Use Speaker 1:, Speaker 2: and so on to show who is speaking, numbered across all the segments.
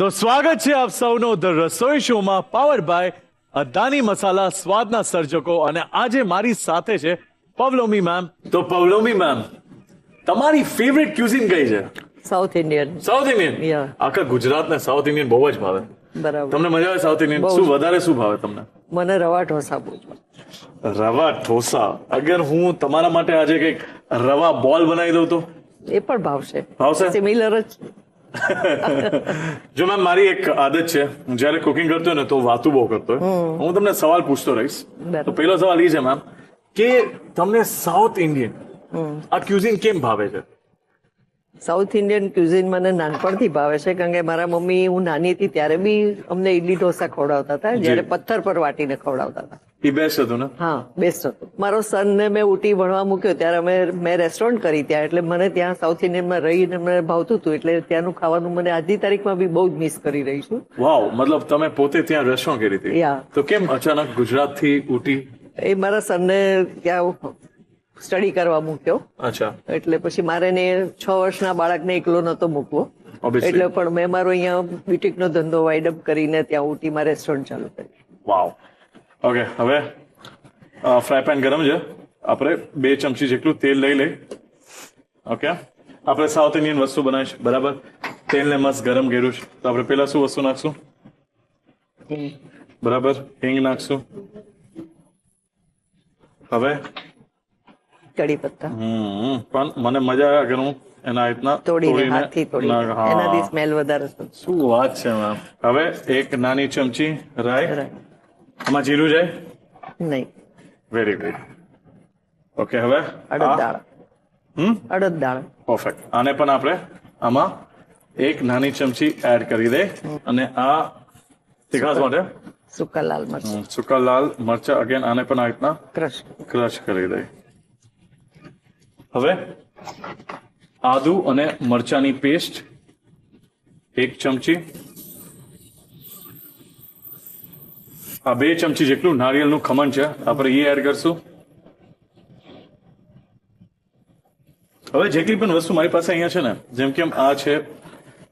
Speaker 1: તો સ્વાગત છે આપ સૌનો ધ રસોઈ શોમાં પાવર બાય અદાની મસાલા સ્વાદના સર્જકો અને આજે મારી સાથે છે પવલોમી મેમ. તો પવલોમી મેમ, તમારી ફેવરેટ ક્યુઝિન કઈ છે?
Speaker 2: South Indian.
Speaker 1: South Indian?
Speaker 2: Yeah.
Speaker 1: આખા ગુજરાતને સાઉથ ઇન્ડિયન બહુ જ ભાવે.
Speaker 2: બરાબર.
Speaker 1: તમને મજા આવે સાઉથ ઇન્ડિયન?
Speaker 2: બહુ જ.
Speaker 1: શું વધારે શું ભાવે તમને?
Speaker 2: મને રવા ઢોસા બહુ જ.
Speaker 1: રવા ઢોસા. અગર હું તમારા માટે આજે કંઈક રવા બોલ બનાવી દઉં તો
Speaker 2: એ પણ ભાવશે.
Speaker 1: ભાવશે?
Speaker 2: સિમિલર જ.
Speaker 1: જો મેમ, મારી એક આદત છે, હું જયારે કુકિંગ કરતો હોય ને તો વાતું બહુ કરતો હોય. હું તમને સવાલ પૂછતો રહીશ.
Speaker 2: બરાબર.
Speaker 1: તો પહેલો સવાલ એ છે મેમ કે તમને સાઉથ ઇન્ડિયન આ ક્યુઝિન કેમ ભાવે છે?
Speaker 2: સાઉથ ઇન્ડિયન ક્યુઝિન મને નાનપણથી ભાવે છે કારણ કે મારા મમ્મી, હું નાની હતી ત્યારે બી અમને ઇડલી ઢોસા ખવડાવતા હતા, જ્યારે પથ્થર પર વાટીને ખવડાવતા હતા.
Speaker 1: એ બેસ્ટ હતું ને?
Speaker 2: હા, બેસ્ટ હતું. મારો સનને મેં ઉટી ભણવા મૂક્યો ત્યારે મેં રેસ્ટોરન્ટ કરી ત્યાં, એટલે મને ત્યાં સાઉથ ઇન્ડિયનમાં રહીને મને ભાવતું હતું, એટલે ત્યાંનું ખાવાનું મને આજની તારીખમાં બી બહુ જ મિસ કરી રહી છું.
Speaker 1: વાવ, મતલબ તમે પોતે ત્યાં રેસ્ટોરન્ટ કરી હતી?
Speaker 2: Yeah.
Speaker 1: તો કેમ અચાનક ગુજરાતથી ઉટી?
Speaker 2: એ મારા સનને ત્યાં સ્ટડી કરવા મૂક્યો,
Speaker 1: અચ્છા.
Speaker 2: એટલે પછી મારે ને 6 વર્ષના બાળકને એકલો નતો મૂકવો,
Speaker 1: Obviously.
Speaker 2: એટલે પણ મેં મારો અહીંયા બ્યુટિકનો ધંધો વાઇડઅપ કરીને ત્યાં ઉટીમાં રેસ્ટોરન્ટ ચાલુ કર્યું.
Speaker 1: વાવ. ઓકે, હવે ફ્રાય પેન ગરમ છે. આપણે 2 ચમચી જેટલું તેલ લઈ લઈ. ઓકે, આપણે સાઉથ ઇન્ડિયન વસ્તુ બનાવીશું, બરાબર? તેલને મસ્ત ગરમ કર્યું છે તો આપણે પેલા શું વસ્તુ નાખશું? બરાબર, હિંગ નાખશું. હવે
Speaker 2: કડી પત્તા
Speaker 1: પણ મને મજા આવે અગર હું એના રીતના
Speaker 2: તોડીને હાથથી તોડીને,
Speaker 1: હા.
Speaker 2: એનાથી સ્મેલ વધારે છે.
Speaker 1: શું વાત છે મેમ. હવે 1 નાની ચમચી રાઈ. આમાં જીરું જાય?
Speaker 2: નહીં,
Speaker 1: વેરી ગુડ. ઓકે, હવે
Speaker 2: અડદ દાળ. અડદ દાળ.
Speaker 1: પરફેક્ટ. આને પણ આપણે આમાં 1 નાની ચમચી એડ કરી દે અને આ તીખાસ માટે
Speaker 2: સૂકા લાલ મરચાં
Speaker 1: સૂકા લાલ મરચા અગેન આને પણ આ રીતના
Speaker 2: ક્રશ.
Speaker 1: ક્રશ કરી દે. હવે આદુ અને મરચાની પેસ્ટ 1 ચમચી. આ 2 ચમચી જેટલું નારિયેળનું ખમણ છે, આપણે એ એડ કરશું. હવે જેટલી પણ વસ્તુ મારી પાસે અહીંયા છે ને, જેમ કે આ છે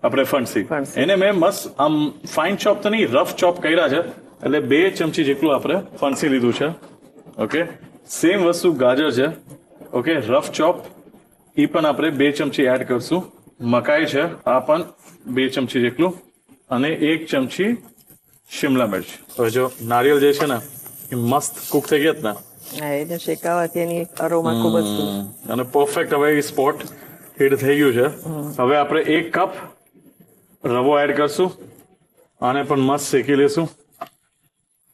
Speaker 1: આપણે ફણસી,
Speaker 2: ફણસી.
Speaker 1: એને મેં મસ્ત આમ ફાઇન ચોપ તો નહીં, રફ ચોપ કર્યા છે, એટલે 2 ચમચી જેટલું આપણે ફણસી લીધું છે. ઓકે, સેમ વસ્તુ ગાજર છે. ઓકે, રફ ચોપ, એ પણ આપણે 2 ચમચી એડ કરશું. મકાઈ છે, આ પણ 2 ચમચી જેટલું, અને 1 ચમચી શિમલા મિર્ચ. હવે જો નારિયેળ જે છે ને એ મસ્ત કુક થઈ ગયા ને,
Speaker 2: હા, એને શેકાવાથી એની અરોમા ખૂબ જ સુંદર.
Speaker 1: અને પરફેક્ટ હવે એ સ્પોટ હીટ થઈ ગયું છે. હવે આપણે 1 કપ રવો એડ કરશું, આને પણ મસ્ત શેકી લેશું.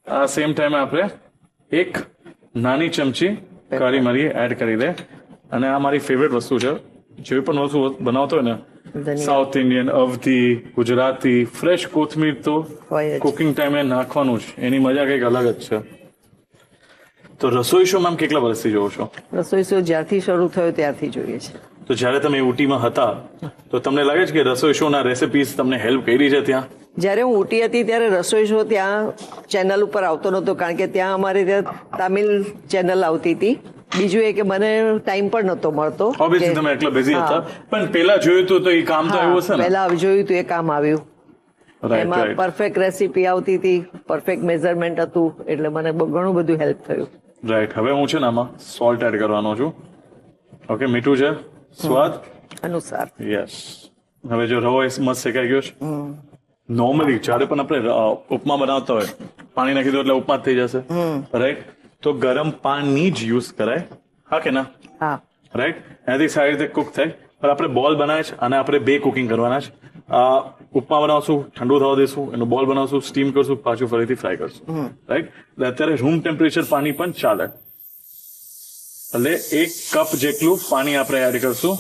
Speaker 1: આ સેમ ટાઈમે આપણે 1 નાની ચમચી કાળી મરી એડ કરી દે. અને આ મારી ફેવરેટ વસ્તુ છે, જે પણ વસ્તુ બનાવતો હોય ને,
Speaker 2: ધનિયા.
Speaker 1: સાઉથ ઇન્ડિયન, અવધી, ગુજરાતી, ફ્રેશ કોથમીર તો
Speaker 2: હોય જ.
Speaker 1: કુકિંગ ટાઈમે નાખવાનું જ, એની મજા કંઈક અલગ જ છે. તો રસોઈ શો મેમ કેટલા વર્ષથી જોવો છો?
Speaker 2: રસોઈ શો જ્યારથી શરૂ થયો ત્યારથી જોઈએ છે.
Speaker 1: તો જ્યારે તમે ઉટીમાં હતા તો તમને લાગે છે કે રસોઈ શોના રેસિપીઝ તમને હેલ્પ કરી છે ત્યાં?
Speaker 2: જ્યારે હું ઉટી હતી ત્યારે રસોઈ શો ત્યાં ચેનલ ઉપર આવતો નહોતો, કારણ કે ત્યાં અમારે ત્યાં તામિલ ચેનલ આવતી હતી. બીજું એ કે મને ટાઈમ પણ નહોતો મળતો.
Speaker 1: ઓબ્વિયસલી તમે એટલા બિઝી હતા, પણ પેલા જોયું હતું તો એ કામ તો આવ્યું હશે ને?
Speaker 2: પહેલા જોયું હતું, એ કામ આવ્યું.
Speaker 1: રાઈટ
Speaker 2: એમાં
Speaker 1: રાઈટ
Speaker 2: પરફેક્ટ રેસીપી આવતી હતી, પરફેક્ટ મેઝરમેન્ટ હતું, એટલે મને ઘણું બધું હેલ્પ થયું.
Speaker 1: રાઈટ. હવે હું છે ને આમાં સોલ્ટ એડ કરવાનો છું. ઓકે, મીઠું છે સ્વાદ
Speaker 2: અનુસાર.
Speaker 1: યસ. હવે જો રવો મસ્ત શેકાઈ ગયો છે. નોર્મલી જ્યારે પણ આપણે ઉપમા બનાવતા હોય, પાણી નાખી દો એટલે ઉપમા જ થઈ જશે, રાઈટ? તો ગરમ પાણી જ યુઝ કરાય, હા કે ના?
Speaker 2: હા,
Speaker 1: રાઈટ? એનાથી સારી રીતે કુક થાય. પણ આપણે બોલ બનાવે છે અને આપણે 2 કુકિંગ કરવાના છે. ઉપમા બનાવશું, ઠંડુ થવા દઈશું, એનું બોલ બનાવશું, સ્ટીમ કરશું, પાછું ફરીથી ફ્રાય કરશું, રાઈટ? એટલે અત્યારે રૂમ ટેમ્પરેચર પાણી પણ ચાલે. એટલે 1 કપ જેટલું પાણી આપણે એડ કરશું.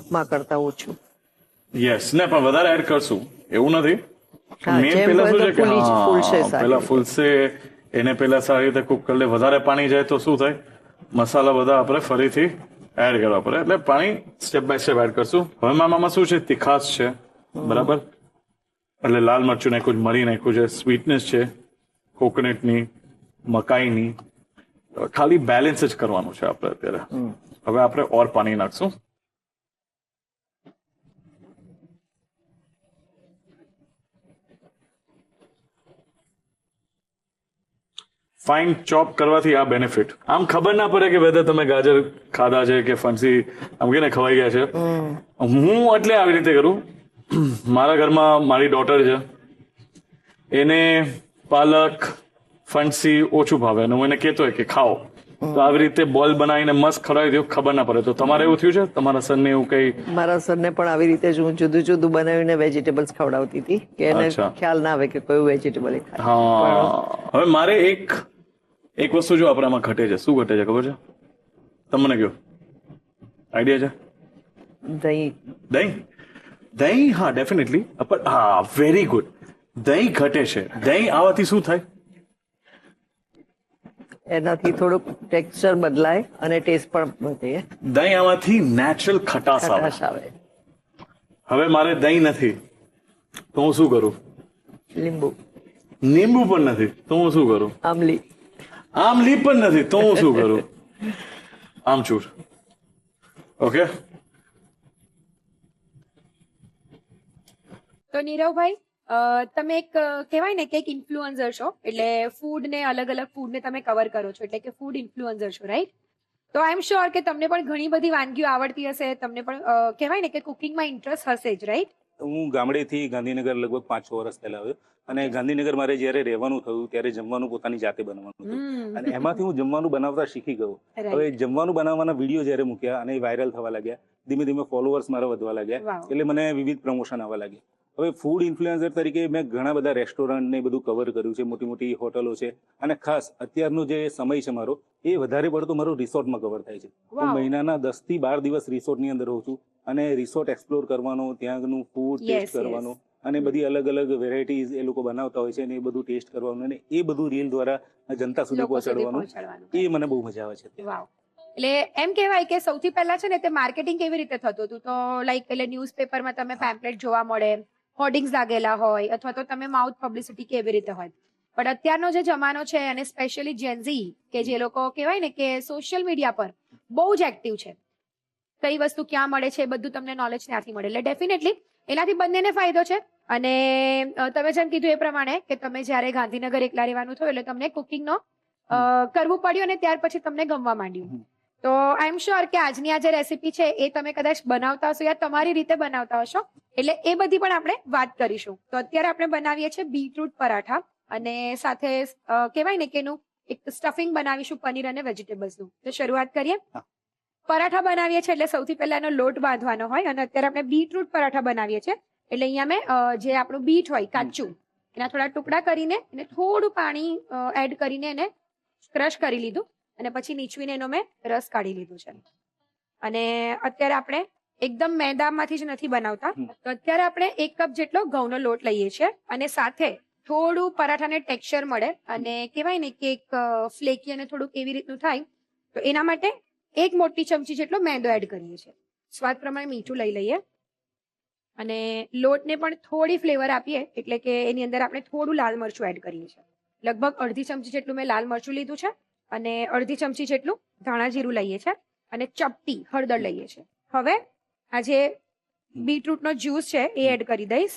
Speaker 2: ઉપમા કરતા ઓછું.
Speaker 1: યસ, ને પણ વધારે એડ કરશું એવું નથી.
Speaker 2: હા,
Speaker 1: મેન
Speaker 2: જેમ
Speaker 1: પેલા
Speaker 2: હોય
Speaker 1: શું
Speaker 2: તો
Speaker 1: છે કે
Speaker 2: ફૂલશે સારી
Speaker 1: પેલા
Speaker 2: રીતે.
Speaker 1: ફૂલશે, એને પેલા સારી રીતે કુક કરી લે. વધારે પાણી જાય તો શું થાય, મસાલા બધા આપણે ફરીથી એડ કરવા પડે, એટલે પાણી સ્ટેપ બાય સ્ટેપ એડ કરશું. હવે આમાં શું છે, તીખાસ છે, બરાબર? એટલે લાલ મરચું નાખ્યું છે, મરી નાખ્યું છે, સ્વીટનેસ છે કોકોનટની, મકાઈની. ખાલી બેલેન્સ જ કરવાનું છે આપણે અત્યારે. હવે આપણે ઓર પાણી નાખશું. ફાઇન ચોપ કરવાથી આ બેનિફિટ. આમ ખબર ના પડે કે વેધર તમે ગાજર ખાધા છે કે ફણસી આમ કે ને ખવાઈ ગયા છે. હું એટલે આવી રીતે કરું. મારા ઘરમાં મારી ડોટર છે, એને પાલક ફણસી ઓછું ભાવે અને હું એને કહેતો હોય કે ખાઓ, તો આવી રીતે બોલ બનાવીને મસ્ત ખવડાવી દઉં, ખબર ના પડે. તો તમારે એવું થયું છે તમારા સનને એવું કઈ?
Speaker 2: મારા સરને પણ આવી રીતે જ હું જુદું જુદું બનાવીને વેજીટેબલ્સ ખવડાવતી હતી કે એને
Speaker 1: અચ્છા.
Speaker 2: ખ્યાલ ના આવે કે કયું વેજીટેબલ એ ખાય.
Speaker 1: હા, હવે મારે એક વસ્તુ જો આપણે આમાં ઘટે છે. શું ઘટે છે ખબર છે તમને? કયો આઈડિયા છે?
Speaker 2: દહીં.
Speaker 1: દહીં. દહીં, હા ડેફિનેટલી. પણ હા, વેરી ગુડ. દહીં ઘટે છે. દહીં આવવાથી શું થાય?
Speaker 2: એનાથી થોડુંક ટેક્સચર બદલાય અને ટેસ્ટ પણ વધે,
Speaker 1: દહીં આવવાથી નેચરલ ખટાશ આવે.
Speaker 2: ખટાશ આવે.
Speaker 1: હવે મારે દહીં નથી તો હું શું કરું?
Speaker 2: લીંબુ,
Speaker 1: લીંબુ પણ નથી તો હું શું કરું?
Speaker 2: આમલી.
Speaker 1: આમલી પણ નથી તો હું શું કરું? આમચૂર. ઓકે.
Speaker 3: તો નીરવભાઈ, તમે એક કહેવાય ને કે એક ઇન્ફ્લુઅન્સર છો, એટલે ફૂડ ને અલગ અલગ ફૂડ ને તમે કવર કરો છો, એટલે કે ફૂડ ઇન્ફ્લુઅન્સર છો, રાઈટ? તો આઈ એમ શ્યોર કે તમને પણ ઘણી બધી વાનગીઓ આવડતી હશે, તમને પણ કહેવાય ને કે કુકિંગમાં ઇન્ટરેસ્ટ હશે જ, રાઈટ?
Speaker 4: હું ગામડેથી ગાંધીનગર લગભગ 5-6 વર્ષ પહેલા આવ્યો અને ગાંધીનગર મારે જ્યારે રહેવાનું થયું ત્યારે જમવાનું પોતાની જાતે બનાવવાનું થયું અને એમાંથી હું જમવાનું બનાવતા શીખી ગયો. હવે જમવાનું બનાવવાના વિડીયો જ્યારે મૂક્યા અને વાયરલ થવા લાગ્યા, ધીમે ધીમે ફોલોઅર્સ મારા વધવા લાગ્યા, એટલે મને વિવિધ પ્રમોશન આવવા લાગ્યા. હવે ફૂડ ઇન્ફ્લુએન્સર તરીકે મેં ઘણા બધા રેસ્ટોરન્ટ ને બધું કવર કર્યું છે, મોટી મોટી હોટલો છે અને ખાસ અત્યારનો જે સમય છે મારો એ વધારે પડતો મારો રિસોર્ટમાં કવર થાય છે. હું મહિનાના 10 થી 12 દિવસ રિસોર્ટની અંદર રહું છું અને રિસોર્ટ એક્સપ્લોર કરવાનો, ત્યાંનું ફૂડ ટેસ્ટ કરવાનો અને બધી અલગ અલગ વેરાયટીઝ એ લોકો બનાવતા હોય છે અને એ બધું ટેસ્ટ કરવાનું અને એ બધું રીલ દ્વારા જનતા સુધી પહોંચાડવાનું, એ મને બહુ મજા આવે છે.
Speaker 3: વાવ. એટલે એમ કહેવાય કે સૌથી પહેલા છે ને તે માર્કેટિંગ કેવી રીતે થતું હતું? તો લાઈક એટલે ન્યૂઝપેપરમાં તમે પેમ્પલેટ જોવા મળે, હોર્ડિંગ્સ લાગેલા હોય, અથવા તો તમે માઉથ પબ્લિસિટી કેવી રીતે હોય. પણ અત્યારનો જે જમાનો છે અને સ્પેશિયલી જેનઝી કે જે લોકો કહેવાય ને કે સોશિયલ મીડિયા પર બહુ જ એક્ટિવ છે, કઈ વસ્તુ ક્યાં મળે છે એ બધું તમને નોલેજ ત્યાંથી મળે, એટલે ડેફિનેટલી એનાથી બંનેને ફાયદો છે. અને તમે જેમ કીધું એ પ્રમાણે કે તમે જ્યારે ગાંધીનગર એકલા રહેવાનું થયું એટલે તમને કુકિંગનો કરવું પડ્યું અને ત્યાર પછી તમને ગમવા માંડ્યું. તો આઈ એમ શ્યોર કે આજની આ જે રેસીપી છે એ તમે કદાચ બનાવતા હશો યા તમારી રીતે બનાવતા હશો, એટલે એ બધી પણ આપણે વાત કરીશું. તો અત્યારે આપણે બનાવીએ છીએ બીટરૂટ પરાઠા અને સાથે કહેવાય ને કે એનું એક સ્ટફિંગ બનાવીશું પનીર અને વેજીટેબલ્સનું. તો શરૂઆત કરીએ. પરાઠા બનાવીએ છીએ એટલે સૌથી પહેલા એનો લોટ બાંધવાનો હોય અને અત્યારે આપણે બીટરૂટ પરાઠા બનાવીએ છીએ એટલે અહીંયા મેં જે આપણું બીટ હોય કાચું એના થોડા ટુકડા કરીને એને થોડું પાણી એડ કરીને એને ક્રશ કરી લીધું અને પછી નીચવીને એનો મેં રસ કાઢી લીધું છે. અને અત્યારે આપણે એકદમ મેદામાંથી જ નથી બનાવતા, તો અત્યારે આપણે 1 કપ જેટલો ઘઉંનો લોટ લઈએ છીએ અને સાથે થોડું પરાઠાને ટેક્સચર મળે અને કહેવાય ને કે એક ફ્લેકી અને થોડુંક એવી રીતનું થાય, તો એના માટે 1 મોટી ચમચી જેટલો મેંદો એડ કરીએ છીએ. સ્વાદ પ્રમાણે મીઠું લઈ લઈએ અને લોટને પણ થોડી ફ્લેવર આપીએ, એટલે કે એની અંદર આપણે થોડું લાલ મરચું એડ કરીએ છીએ. લગભગ અડધી ચમચી જેટલું મેં લાલ મરચું લીધું છે અને અડધી ચમચી જેટલું ધાણા જીરું લઈએ છીએ અને ચપટી હળદર લઈએ છીએ. હવે આ જે બીટરૂટનો જ્યુસ છે એ એડ કરી દઈશ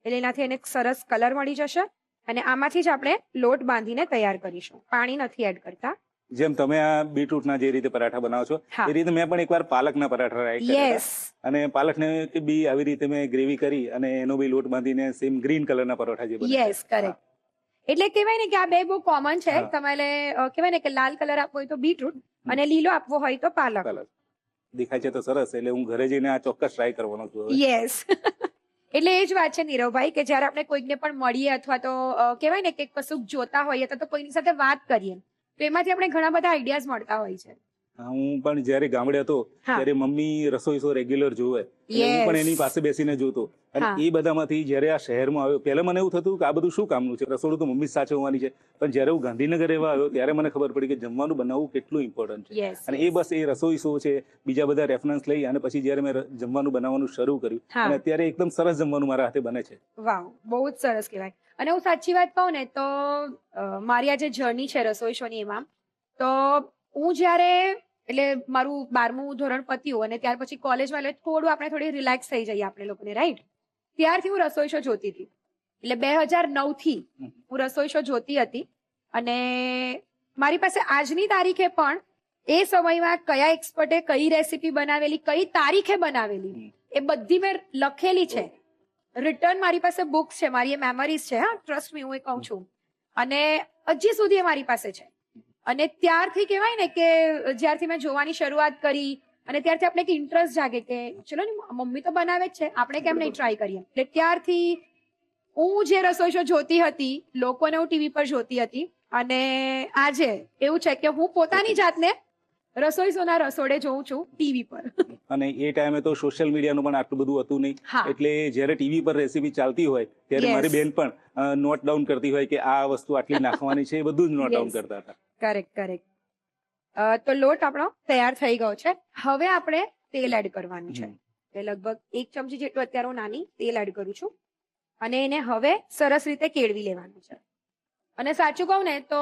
Speaker 3: એટલે એનાથી એને સરસ કલર મળી જશે અને આમાંથી જ આપણે લોટ બાંધીને તૈયાર કરીશું, પાણી નથી એડ કરતા.
Speaker 4: જેમ તમે આ બીટરૂટના જે રીતે પરાઠા બનાવો છો એ રીતે મેં પણ એકવાર પાલકના પરાઠા ટ્રાય કર્યા હતા અને પાલકને બી આવી રીતે મેં ગ્રેવી કરી અને એનો બી લોટ બાંધીને સેમ ગ્રીન કલરના પરોઠા જે બને.
Speaker 3: Yes, correct. એટલે કહેવાય ને કે આ બે બહુ કોમન છે. તમારે કહેવાય ને કે લાલ કલર આપવો હોય તો બીટરૂટ અને લીલો આપવો હોય તો પાલક.
Speaker 4: દેખાય છે તો સરસ, એટલે હું ઘરે જઈને આ ચોક્કસ ટ્રાય કરવાનો છું.
Speaker 3: યસ. એટલે એ જ વાત છે નીરવભાઈ કે જ્યારે આપણે કોઈકને પણ મળીએ અથવા તો કહેવાય ને કે કશું જોતા હોઈએ અથવા તો કોઈની સાથે વાત કરીએ તો એમાંથી આપણે ઘણા બધા આઈડિયાઝ મળતા હોય છે.
Speaker 4: હું પણ જયારે ગામડે હતો ત્યારે મમ્મી રસોઈ શો રેગ્યુલર જોવે, હું પણ એની પાસે બેસીને જોતો અને એ બધામાંથી જયારે આ શહેરમાં આવ્યો પહેલા મને એવું થતું કે આ બધું શું કામનું છે, રસોડું તો મમ્મી સાચવવાની છે, પણ જયારે હું ગાંધીનગર રહેવા આવ્યો ત્યારે મને ખબર પડી કે જમવાનું બનાવવું કેટલું ઇમ્પોર્ટન્ટ છે. અને એ બસ એ રસોઈ શો છે, બીજા બધા રેફરન્સ લઈ અને પછી જયારે મેં જમવાનું બનાવવાનું શરૂ કર્યું અને અત્યારે એકદમ સરસ જમવાનું મારા હાથે બને છે.
Speaker 3: વાવ, બહુ જ સરસ કહેવાય. અને હું સાચી વાત કહું ને તો મારી આ જે જર્ની છે રસોઈ શોની એમાં, તો હું જયારે એટલે મારું 12મું ધોરણ પત્યું અને ત્યાર પછી કોલેજમાં એટલે થોડું આપણે થોડી રિલેક્સ થઈ જઈએ આપણે લોકોને, રાઈટ? ત્યારથી હું રસોઈ શો જોતી હતી. એટલે 2009 થી હું રસોઈ શો જોતી હતી અને મારી પાસે આજની તારીખે પણ એ સમયમાં કયા એક્સપર્ટે કઈ રેસીપી બનાવેલી, કઈ તારીખે બનાવેલી, એ બધી મેં લખેલી છે. રિટર્ન મારી પાસે બુક્સ છે, મારી એ મેમરીઝ છે. હા, ટ્રસ્ટ મી, હું એ કહું છું. અને હજી સુધી એ મારી પાસે છે. અને ત્યારથી કહેવાય ને કે જ્યારથી મેં જોવાની શરૂઆત કરી અને ત્યારથી આપણે એક ઇન્ટરેસ્ટ જાગે કે ચલો ને મમ્મી તો બનાવે જ છે, આપણે કેમ નહીં ટ્રાય કરીએ. એટલે ત્યારથી હું જે રસોઈ શો જોતી હતી, લોકોને હું ટીવી પર જોતી હતી, અને આજે એવું છે કે હું પોતાની જાતને રસોઈ શોના રસોડે જોઉં છું ટીવી પર.
Speaker 4: અને એ ટાઈમે તો સોશિયલ મીડિયાનું પણ આટલું બધું હતું નહીં.
Speaker 3: હા.
Speaker 4: એટલે જ્યારે ટીવી પર રેસીપી ચાલતી હોય ત્યારે
Speaker 3: Yes.
Speaker 4: મારી બેન પણ નોટ ડાઉન કરતી હોય કે આ વસ્તુ આટલી નાખવાની છે, એ બધું જ નોટ ડાઉન
Speaker 3: Yes.
Speaker 4: કરતા હતા.
Speaker 3: કરેક્ટ. તો લોટ આપણો તૈયાર થઈ ગયો છે. હવે આપણે તેલ એડ કરવાનું છે. એટલે લગભગ 1 ચમચી જેટલું અત્યારે હું નાની તેલ એડ કરું છું અને એને હવે સરસ રીતે કેળવી લેવાનું છે. અને સાચું કહું ને તો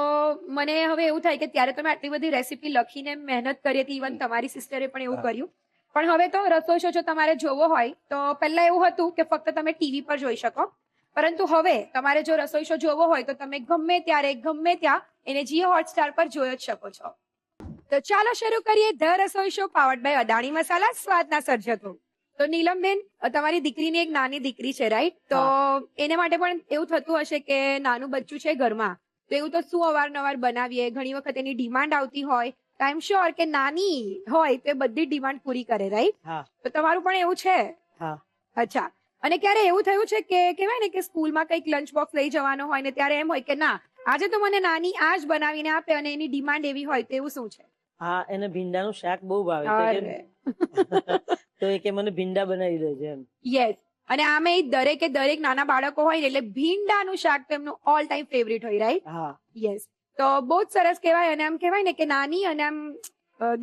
Speaker 3: મને હવે એવું થાય કે ત્યારે તો મેં આટલી બધી રેસીપી લખીને મહેનત કરી હતી, ઇવન તમારી સિસ્ટરે પણ એવું કર્યું. પણ હવે તો રસોઈ શો જો તમારે જોવો હોય તો પહેલા એવું હતું કે ફક્ત તમે ટીવી પર જોઈ શકો, પરંતુ હવે તમારે જો રસોઈ શો જોવો હોય તો તમે ગમે ત્યારે ગમે ત્યાં એને જીઓ હોટસ્ટાર પર જોઈ જ શકો છો. તો ચાલો શરૂ કરીએ ધ રસોઈ શો પાવર્ડ બાય અદાણી મસાલા, સ્વાદના સર્જકો. તો નીલમબેન, તમારી દીકરીની એક નાની દીકરી છે, રાઈટ? તો એને માટે પણ એવું થતું હશે કે નાનું બચ્ચું છે ઘરમાં, તો એવું તો શું અવારનવાર બનાવીએ, ઘણી વખત એની ડિમાન્ડ આવતી હોય. આઈ એમ શ્યોર કે નાની હોય તો એ બધી ડિમાન્ડ પૂરી કરે, રાઈટ?
Speaker 2: હા.
Speaker 3: તો તમારું પણ એવું છે?
Speaker 2: હા.
Speaker 3: અચ્છા. અને ક્યારે એવું થયું છે કે કહેવાય ને કે સ્કૂલમાં કંઈક લંચ બોક્સ લઈ જવાનો હોય ને ત્યારે એમ હોય કે ના, આજે તો મને નાની આ જ બનાવીને આપે, અને એની ડિમાન્ડ એવી હોય તો એવું શું છે?
Speaker 5: હા, એને ભીંડાનું શાક બહુ ભાવે છે. તો એ કે મને ભીંડા બનાવી દેજે એમ.
Speaker 3: યસ. અને આમે દરેક નાના બાળકો હોય ને એટલે ભીંડાનું શાક તો એમનું ઓલ ટાઈમ ફેવરિટ હોય, રાઈટ?
Speaker 5: હા.
Speaker 3: યસ. તો બહુ જ સરસ કહેવાય. અને આમ કહેવાય ને કે નાની અને આમ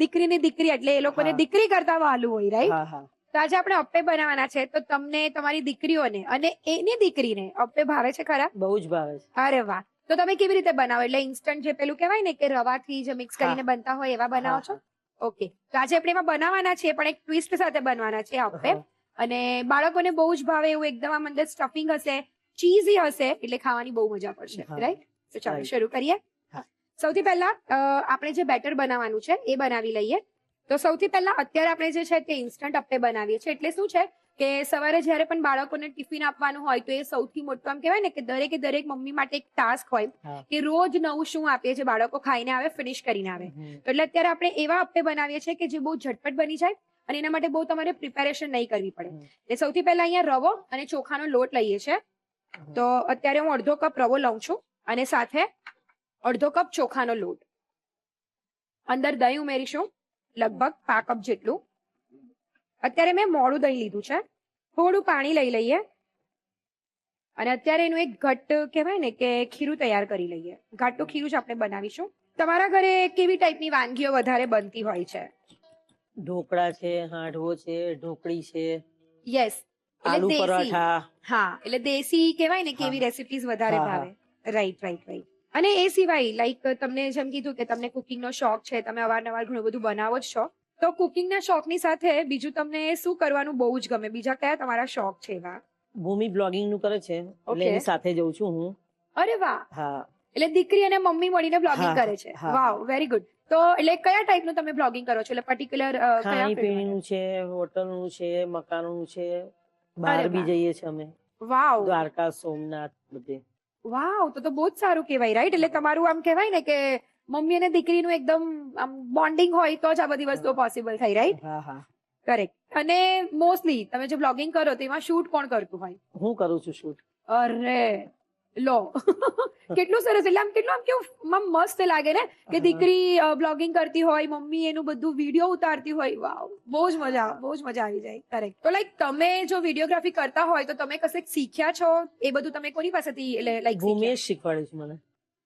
Speaker 3: દીકરીની દીકરી એટલે એ લોકોને
Speaker 5: હા.
Speaker 3: દીકરી કરતા વહાલું હોય, રાઈટ?
Speaker 5: હા, હા.
Speaker 3: તો આજે આપણે અપ્પે બનાવવાના છે, તો તમને તમારી દીકરીઓને અને એની દીકરીને અપ્પે ભાવે છે ખરા?
Speaker 5: બહુ જ ભાવે છે.
Speaker 3: અરે વાહ. તો તમે કેવી રીતે બનાવો? એટલે ઇન્સ્ટન્ટ જે પેલું કહેવાય ને કે રવાથી જે મિક્સ કરીને બનતા હોય એવા બનાવો છો? ઓકે. તો આજે આપણે એમાં બનાવવાના છીએ, પણ એક ટ્વિસ્ટ સાથે બનવાના છે અપ્પે. અને બાળકોને બહુ જ ભાવે એવું, એકદમ આમ અંદર સ્ટફિંગ હશે, ચીઝી હશે, એટલે ખાવાની બહુ મજા પડશે,
Speaker 5: હા.
Speaker 3: રાઈટ? તો ચાલો
Speaker 5: Right.
Speaker 3: શરૂ કરીએ.
Speaker 5: હા.
Speaker 3: સૌથી પહેલા આપણે જે બેટર બનાવવાનું છે એ બનાવી લઈએ. તો સૌથી પહેલા અત્યારે આપણે જે છે તે ઇન્સ્ટન્ટ અપ્પે બનાવીએ છીએ. એટલે શું છે કે સવારે જ્યારે પણ બાળકોને ટિફિન આપવાનું હોય તો એ સૌથી મોટું આમ કહેવાય ને કે દરેક મમ્મી માટે એક ટાસ્ક હોય
Speaker 5: હા.
Speaker 3: કે રોજ નવું શું આપીએ જે બાળકો ખાઈને આવે, ફિનિશ કરીને આવે. તો એટલે અત્યારે આપણે એવા અપ્પે બનાવીએ છીએ કે જે બહુ ઝટપટ બની જાય અને એના માટે બહુ તમારે પ્રિપેરેશન નહીં કરવી પડે. એટલે સૌથી પહેલા અહીંયા રવો અને ચોખાનો લોટ લઈએ છીએ. તો અત્યારે હું અડધો કપ રવો લઉં છું અને સાથે અડધો કપ ચોખાનો લોટ. અંદર દહીં ઉમેરીશું, લગભગ 5 કપ જેટલું. અત્યારે મેં મોડું દહીં લીધું છે. થોડું પાણી લઈ લઈએ અને અત્યારે એનું એક ઘટ્ટ કહેવાય ને કે ખીરું તૈયાર કરી લઈએ. ઘાટું ખીરું જ આપણે બનાવીશું. તમારા ઘરે કેવી ટાઈપની વાનગીઓ વધારે બનતી હોય છે?
Speaker 5: ઢોકળા છે, હાંડવો છે, ઢોકળી છે,
Speaker 3: યસ.
Speaker 5: આલુ પરાઠા.
Speaker 3: હા, એટલે દેશી કહેવાય ને કે એવી રેસિપીઝ વધારે
Speaker 5: હા,
Speaker 3: ભાવે. રાઈટ. અને એ સિવાય લાઈક તમને જેમ કીધું કે તમને કુકિંગનો શોખ છે, તમે અવારનવાર ઘણું બધું બનાવો જ છો, તો કુકિંગના શોખની સાથે બીજું તમને શું કરવાનું બહુ જ ગમે? બીજા કયા તમારા શોખ છે એવા?
Speaker 5: ભૂમિ બ્લોગિંગ નું કરે છે, એટલે
Speaker 3: Okay.
Speaker 5: એની સાથે જઉં છું હું.
Speaker 3: અરે વાહ.
Speaker 5: હા.
Speaker 3: એટલે દીકરી અને મમ્મી મળીને બ્લોગિંગ
Speaker 5: હા,
Speaker 3: કરે છે.
Speaker 5: હા.
Speaker 3: વાવ, વેરી ગુડ. તો એટલે કયા ટાઈપનું તમે બ્લોગિંગ કરો છો? એટલે પર્ટિક્યુલર કયા
Speaker 5: ખાણી
Speaker 3: field
Speaker 5: પીણીનું છે, હોટલનું છે, મકાનનું છે, બહાર
Speaker 3: અરે
Speaker 5: બી
Speaker 3: વાહ.
Speaker 5: જઈએ છીએ અમે,
Speaker 3: માટે? વાવ.
Speaker 5: દ્વારકા, સોમનાથ બધે.
Speaker 3: વાવ, તો બહુ જ સારું કહેવાય, રાઈટ? એટલે તમારું આમ કહેવાય ને કે મમ્મી અને દીકરીનું એકદમ આમ બોન્ડિંગ હોય તો જ આ બધી વસ્તુઓ પોસિબલ થાય, રાઈટ?
Speaker 5: હા, હા.
Speaker 3: કરેક્ટ. અને મોસ્ટલી તમે જે બ્લોગિંગ કરો તેમાં શૂટ કોણ કરતું હોય?
Speaker 5: હું કરું છું શૂટ.
Speaker 3: અરે લો. કેટલું સરસ. એટલે આમ કેટલું આમ કેવું આમ મસ્ત લાગે ને કે દીકરી બ્લોગિંગ કરતી હોય, મમ્મી એનું બધું વિડીયો ઉતારતી હોય. વાવ, બહુ જ મજા આવી જાય. કરેક્ટ. તો લાઈક તમે જો વિડીયોગ્રાફી કરતા હોય તો તમે કશે શીખ્યા છો? એ બધું તમે કોની પાસેથી એટલે લાઈક
Speaker 5: ભૂમિએ જ શીખવાડ્યું છે મને.